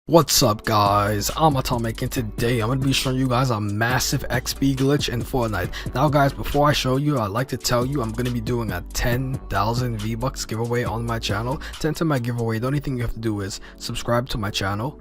What's up guys, I'm Atomic and today I'm going to be showing you guys a massive XP glitch in Fortnite. Now guys, before I show you, I'd like to tell you I'm going to be doing a 10,000 V-Bucks giveaway on my channel. To enter my giveaway, the only thing you have to do is subscribe to my channel,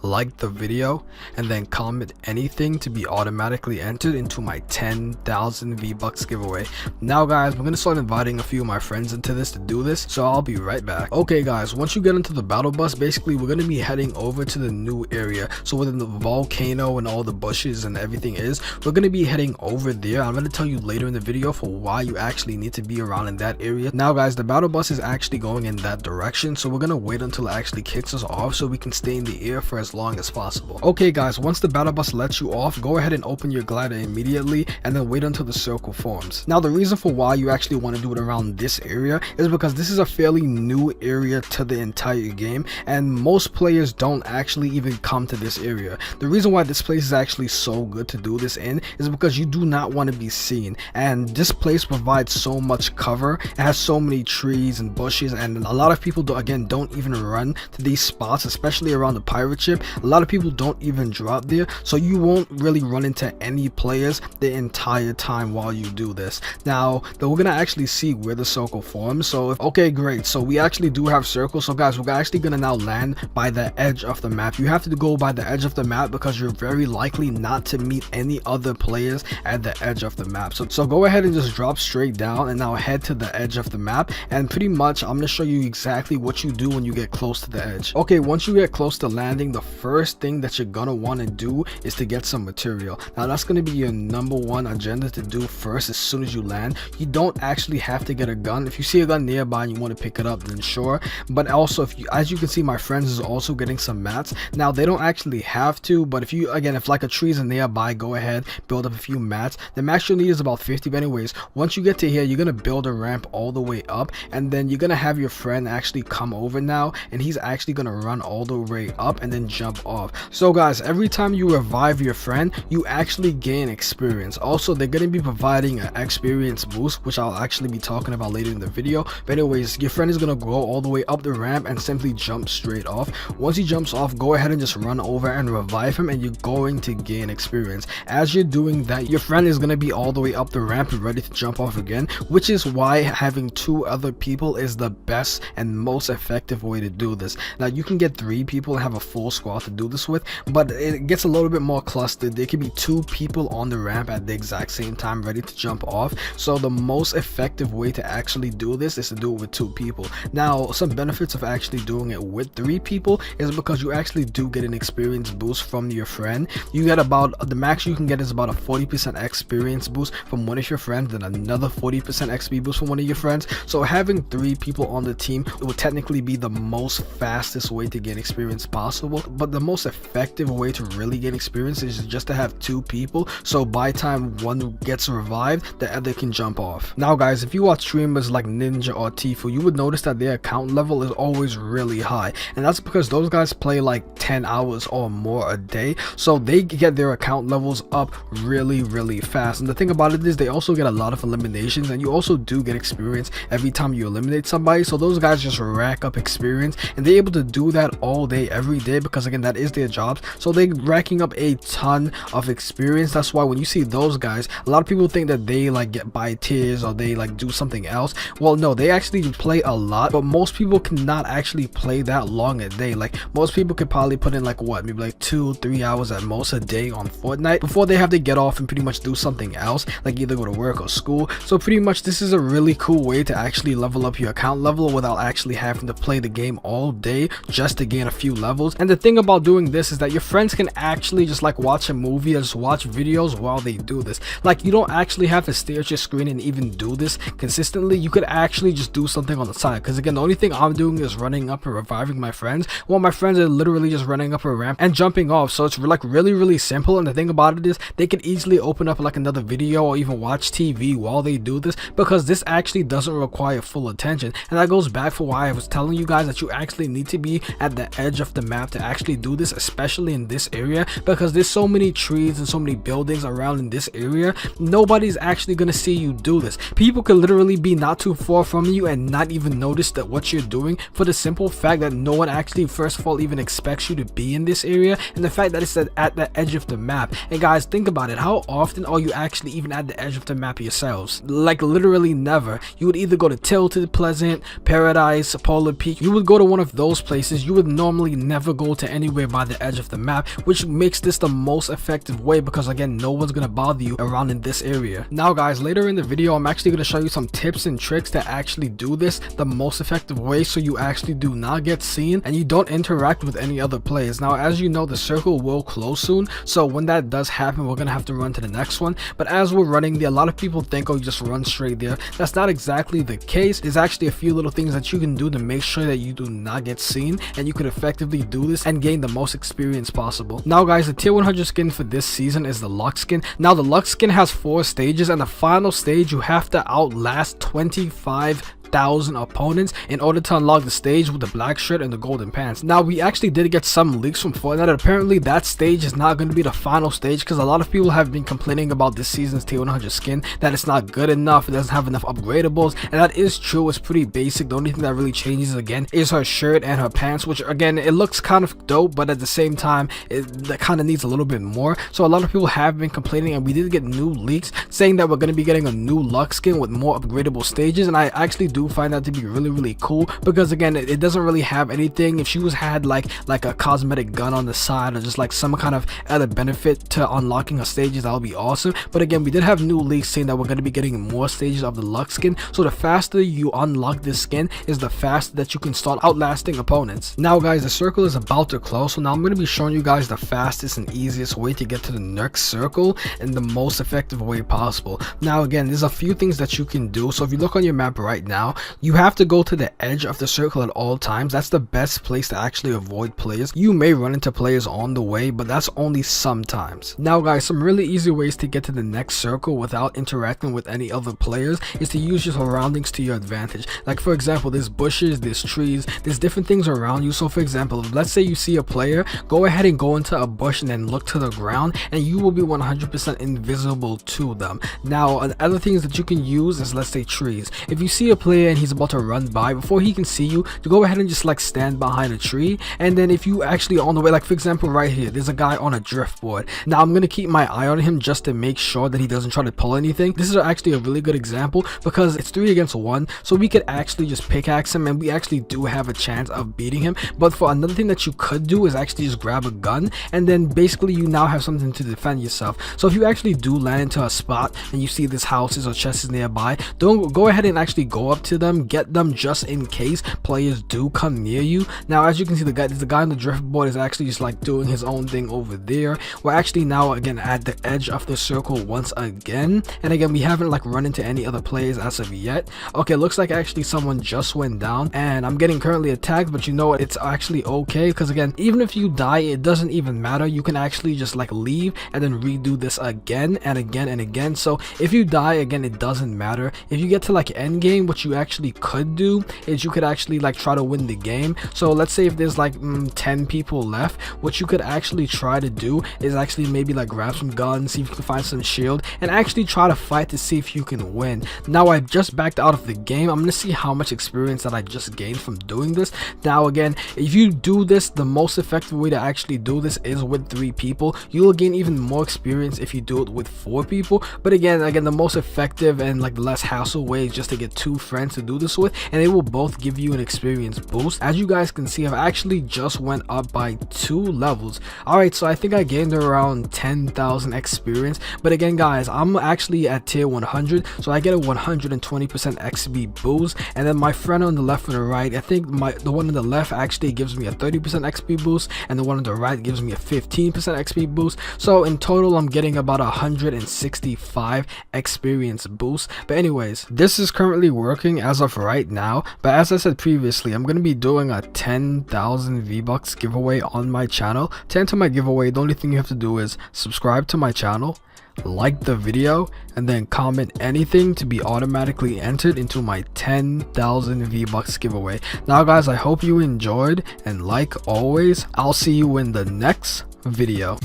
like the video, and then comment anything to be automatically entered into my 10,000 V-Bucks giveaway. Now guys, we're gonna start inviting a few of my friends into this to do this, so I'll be right back. Okay guys, once you get into the battle bus, basically we're gonna be heading over to the new area. So within the volcano and all the bushes and everything is, we're gonna be heading over there. I'm gonna tell you later in the video for why you actually need to be around in that area. Now guys, the battle bus is actually going in that direction, so we're gonna wait until it actually kicks us off so we can stay in the air for as long as possible. Okay guys, once the battle bus lets you off, go ahead and open your glider immediately and then wait until the circle forms. Now the reason for why you actually want to do it around this area is because this is a fairly new area to the entire game and most players don't actually even come to this area. The reason why this place is actually so good to do this in is because you do not want to be seen, and this place provides so much cover. It has so many trees and bushes, and a lot of people don't even run to these spots, especially around the pirate ship. A lot of people don't even drop there, so you won't really run into any players the entire time while you do this. Now we're gonna actually see where the circle forms. So okay, great, so we actually do have circles. So guys, we're actually gonna now land by the edge of the map. You have to go by the edge of the map because you're very likely not to meet any other players at the edge of the map. So go ahead and just drop straight down and now head to the edge of the map, and pretty much I'm gonna show you exactly what you do when you get close to the edge. Okay, once you get close to landing, the first thing that you're gonna want to do is to get some material. Now that's going to be your #1 agenda to do first as soon as you land. You don't actually have to get a gun. If you see a gun nearby and you want to pick it up, then sure, but also as you can see, my friends is also getting some mats. Now they don't actually have to, but if like a tree is nearby, go ahead, build up a few mats. The max you'll need is about 50, but anyways, once you get to here, you're gonna build a ramp all the way up, and then you're gonna have your friend actually come over now, and he's actually gonna run all the way up and then jump off. So guys, every time you revive your friend, you actually gain experience. Also, they're going to be providing an experience boost, which I'll actually be talking about later in the video. But anyways, your friend is going to go all the way up the ramp and simply jump straight off. Once he jumps off, go ahead and just run over and revive him, and you're going to gain experience. As you're doing that, your friend is going to be all the way up the ramp and ready to jump off again, which is why having 2 other people is the best and most effective way to do this. Now you can get 3 people and have a full squad to do this with, but it gets a little bit more clustered. There could be 2 people on the ramp at the exact same time ready to jump off. So the most effective way to actually do this is to do it with 2 people. Now some benefits of actually doing it with 3 people is because you actually do get an experience boost from your friend. You get about, the max you can get is about a 40% experience boost from one of your friends, then another 40% XP boost from one of your friends. So having 3 people on the team would technically be the most fastest way to gain experience possible, but the most effective way to really gain experience is just to have 2 people, so by the time one gets revived, the other can jump off. Now guys, if you watch streamers like Ninja or Tifu, you would notice that their account level is always really high, and that's because those guys play like 10 hours or more a day, so they get their account levels up really fast. And the thing about it is they also get a lot of eliminations, and you also do get experience every time you eliminate somebody. So those guys just rack up experience, and they're able to do that all day every day because again, that is their jobs. So they're racking up a ton of experience. That's why when you see those guys, a lot of people think that they like get by tiers or they like do something else. Well, no, they actually play a lot, but most people cannot actually play that long a day. Like most people could probably put in like what, maybe like 2-3 hours at most a day on Fortnite before they have to get off and pretty much do something else, like either go to work or school. So pretty much this is a really cool way to actually level up your account level without actually having to play the game all day just to gain a few levels. And the thing about doing this is that your friends can actually just like watch a movie or just watch videos while they do this. Like you don't actually have to stare at your screen and even do this consistently. You could actually just do something on the side, because again, the only thing I'm doing is running up and reviving my friends, while my friends are literally just running up a ramp and jumping off. So it's like really simple. And the thing about it is they can easily open up like another video or even watch TV while they do this, because this actually doesn't require full attention. And that goes back for why I was telling you guys that you actually need to be at the edge of the map to actually actually do this, especially in this area, because there's so many trees and so many buildings around in this area. Nobody's actually gonna see you do this. People could literally be not too far from you and not even notice that what you're doing, for the simple fact that no one actually, first of all, even expects you to be in this area, and the fact that it's at the edge of the map. And guys, think about it, how often are you actually even at the edge of the map yourselves? Like literally never. You would either go to Tilted, Pleasant, Paradise, Polar Peak. You would go to one of those places. You would normally never go to anywhere by the edge of the map, which makes this the most effective way, because again, no one's gonna bother you around in this area. Now guys, later in the video, I'm actually gonna show you some tips and tricks to actually do this the most effective way, so you actually do not get seen and you don't interact with any other players. Now, as you know, the circle will close soon, so when that does happen, we're gonna have to run to the next one. But as we're running there, a lot of people think, oh, you just run straight there. That's not exactly the case. There's actually a few little things that you can do to make sure that you do not get seen, and you can effectively do this and gain the most experience possible. Now guys, the tier 100 skin for this season is the luck skin. Now the luck skin has 4 stages, and the final stage you have to outlast 25,000 opponents in order to unlock the stage with the black shirt and the golden pants. Now we actually did get some leaks from Fortnite. Apparently that stage is not going to be the final stage, because a lot of people have been complaining about this season's tier 100 skin, that it's not good enough, it doesn't have enough upgradables, and that is true. It's pretty basic. The only thing that really changes again is her shirt and her pants, which again, it looks kind of dope, but at the same time that kind of needs a little bit more. So a lot of people have been complaining, and we did get new leaks saying that we're going to be getting a new luck skin with more upgradable stages, and I actually do find that to be really cool, because again, it doesn't really have anything. If she had like a cosmetic gun on the side, or just like some kind of other benefit to unlocking her stages, that would be awesome. But again, we did have new leaks saying that we're going to be getting more stages of the luck skin, so the faster you unlock this skin is the faster that you can start outlasting opponents. Now guys, the circle is about to close, so now I'm going to be showing you guys the fastest and easiest way to get to the next circle in the most effective way possible. Now again, there's a few things that you can do. So if you look on your map right now, you have to go to the edge of the circle at all times. That's the best place to actually avoid players. You may run into players on the way, but that's only sometimes. Now guys, some really easy ways to get to the next circle without interacting with any other players is to use your surroundings to your advantage. Like for example, there's bushes, there's trees, there's different things around you. So for example, let's say you see a player, go ahead and go into a bush and then look to the ground, and you will be 100% invisible to them. Now other things that you can use is, let's say, trees. If you see a player and he's about to run by, before he can see you, to go ahead and just like stand behind a tree, and then if you actually on the way, like for example right here, there's a guy on a drift board. Now I'm gonna keep my eye on him just to make sure that he doesn't try to pull anything. This is actually a really good example, because it's 3 against 1, so we could actually just pickaxe him, and we actually do have a chance of beating him. But for another thing that you could do is actually just grab a gun, and then basically you now have something to defend yourself. So if you actually do land into a spot and you see this houses or chests nearby, don't go ahead and actually go up to them, get them just in case players do come near you. Now as you can see, the guy on the drift board is actually just like doing his own thing over there. We're actually now again at the edge of the circle once again, and again, we haven't like run into any other players as of yet. Okay, looks like actually someone just went down, and I'm getting currently attacked, but you know what, it's actually okay, because again, even if you die, it doesn't even matter. You can actually just like leave and then redo this again and again and again. So if you die again, it doesn't matter. If you get to like end game, what you actually could do is you could actually like try to win the game. So let's say if there's like 10 people left, what you could actually try to do is actually maybe like grab some guns, see if you can find some shield, and actually try to fight to see if you can win. Now I just backed out of the game. I'm gonna see how much experience that I just gained from doing this. Now again, if you do this, the most effective way to actually do this is with 3 people. You will gain even more experience if you do it with 4 people, but again the most effective and like the less hassle way is just to get 2 friends to do this with, and they will both give you an experience boost. As you guys can see, I've actually just went up by 2 levels. Alright, so I think I gained around 10,000 experience, but again guys, I'm actually at tier 100, so I get a 120% XP boost, and then my friend on the left and the right, I think the one on the left actually gives me a 30% XP boost, and the one on the right gives me a 15% XP boost. So in total, I'm getting about 165 experience boost. But anyways, this is currently working, anything as of right now, but as I said previously, I'm going to be doing a 10,000 V-Bucks giveaway on my channel. To enter my giveaway, the only thing you have to do is subscribe to my channel, like the video, and then comment anything to be automatically entered into my 10,000 V-Bucks giveaway. Now guys, I hope you enjoyed, and like always, I'll see you in the next video.